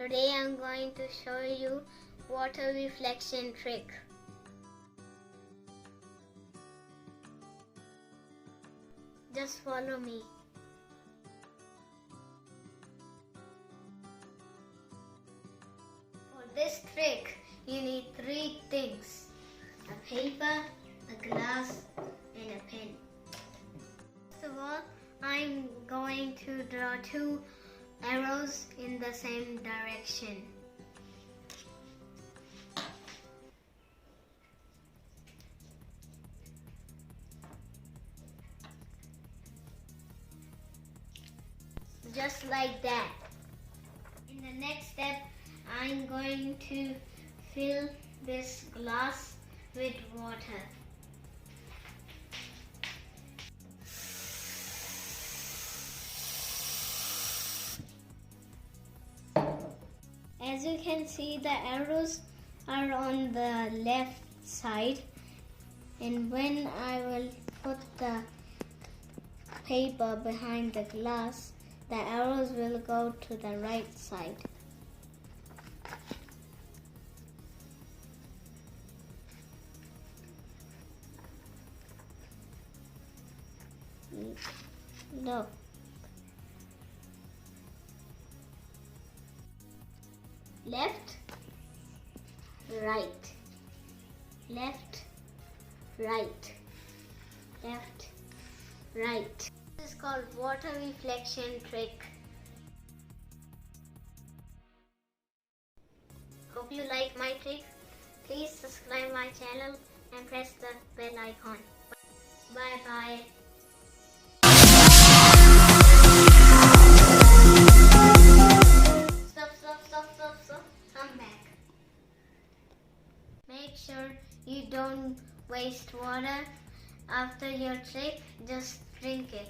Today I'm going to show you water reflection trick. Just follow me. For this trick, you need 3 things: a paper, a glass, and a pen. First of all, I'm going to draw 2 arrows in the same direction. Just like that. In the next step, I'm going to fill this glass with water. As you can see, the arrows are on the left side, and when I will put the paper behind the glass, the arrows will go to the right side. No. Left, right, left, right, left, right. This is called water reflection trick. Hope you like my trick. Please subscribe my channel and press the bell icon. Bye bye. Stop. Come back. Make sure you don't waste water after your trick. Just drink it.